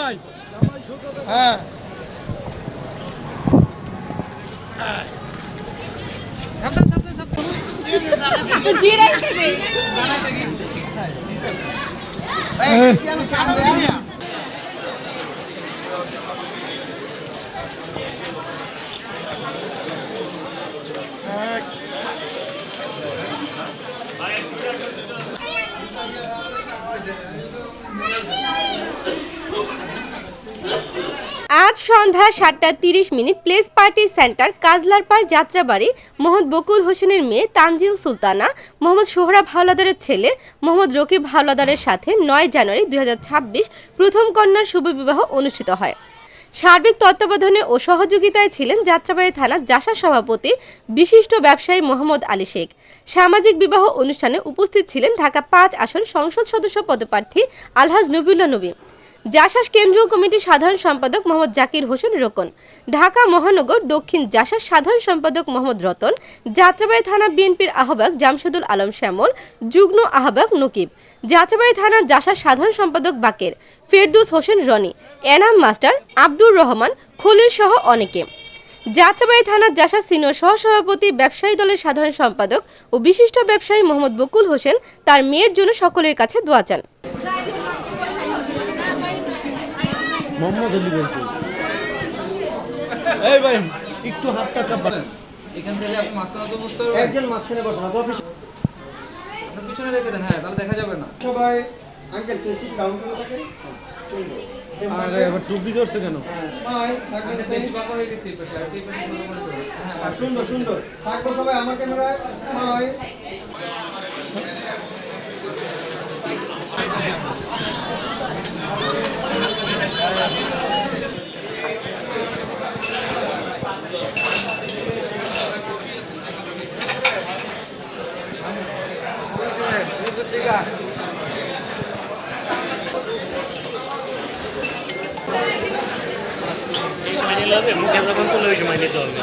ভাই হ্যাঁ একটু জিরে খেবে আজ সন্ধ্যা ৭:৩০ place party centre Kajlarpar Jatrabari Mohammad Bakul হোসেনের মেয়ে তানজিল সুলতানা মোহাম্মদ সোহরাব হাওলাদারের ছেলে মোহাম্মদ রকিব হাওলাদারের সাথে ৯ জানুয়ারি ২০২৬ প্রথম কন্যার শুভবিবাহ অনুষ্ঠিত হয়। সার্বিক তত্ত্বাবধানে ও সহযোগিতায় ছিলেন যাত্রাবাড়ি থানা জাসা সভাপতি বিশিষ্ট ব্যবসায়ী মোহাম্মদ আলী শেখ। সামাজিক বিবাহ অনুষ্ঠানে উপস্থিত ছিলেন ঢাকা ৫ আসন সংসদ সদস্য পদপ্রার্থী আলহাজ নবিউল্লাহ নবী, জাসাস কেন্দ্রীয় কমিটির সাধারণ সম্পাদক মোহাম্মদ জাকির হোসেন রোকন, ঢাকা মহানগর দক্ষিণ জাসাস সাধারণ সম্পাদক মোহাম্মদ রতন, যাত্রাবাড়ি থানা বিএনপির আহ্বায়ক জামশেদুল আলম শ্যামল, যুগ্ম আহ্বায়ক নকিব, যাত্রাবাড়ি থানা জাসাস সাধারণ সম্পাদক বাকের, ফেরদৌস হোসেন রনি, এনাম মাস্টার, আব্দুর রহমান, খলিল সহ অনেকে। যাত্রাবাড়ি থানার জাসাস সিনিয়র সহসভাপতি ব্যবসায়ী দলের সাধারণ সম্পাদক ও বিশিষ্ট ব্যবসায়ী মোহাম্মদ বকুল হোসেন তার মেয়ের জন্য সকলের কাছে দোয়া চান। মোহাম্মদ আলী বলছি। এই ভাই একটু হাতটা চাপান এখান থেকে আপনি মাঝখানে তো বুঝতে পারবেন, একজন মাঝখানে বসুন অফিস আপনি পিছনে রেখে দেন, হ্যাঁ তাহলে দেখা যাবে না। সবাই আঙ্কেল টেস্টিং কাউন্টারে থাকে আরে এবার টুপি ধরছে কেন? স্মাইল থাকবেন বেশি বাঁকা হয়ে গেছে এই পাশে, আর এই পাশে ভালো করে ধরো। হ্যাঁ সুন্দর সুন্দর থাকবো সবাই আমার ক্যামেরায় স্মাইল। মুখে যখন তুলে ওই সময় নিতে হবে।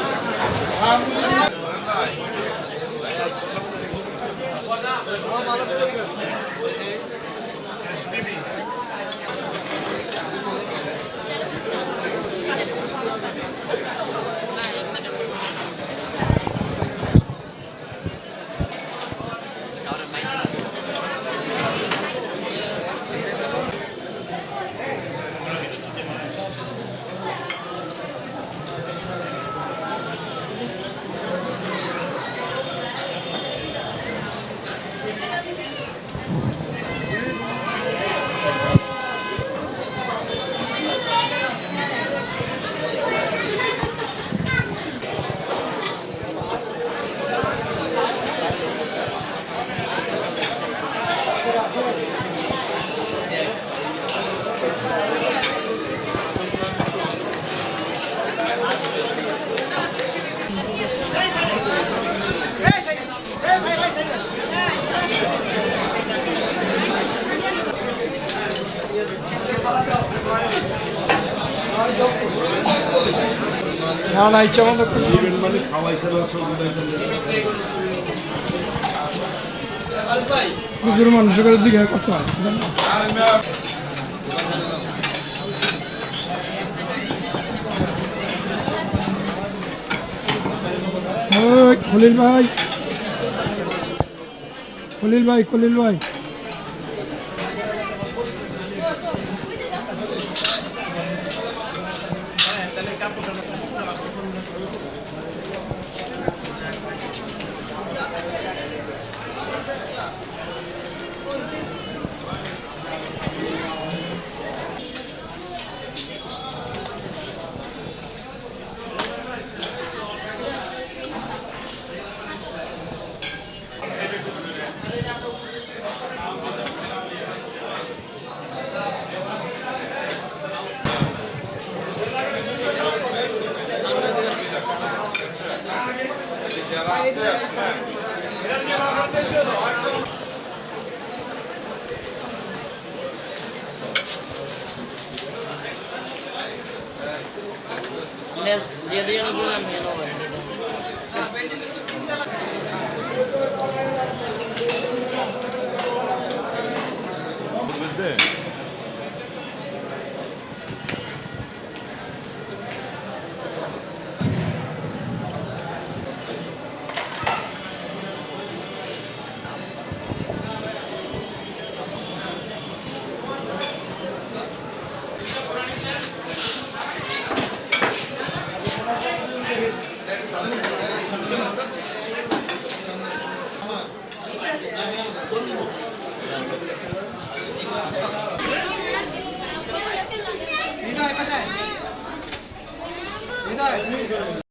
না না ইচ্ছা মতো মানে খাওয়াইছে প্রচুর মানুষের করে জিজ্ঞাসা করতে হয়। খলিল ভাই খলিল ভাই খলিল ভাই দিয়ে দিয়ে বললাম কেন হৃদয়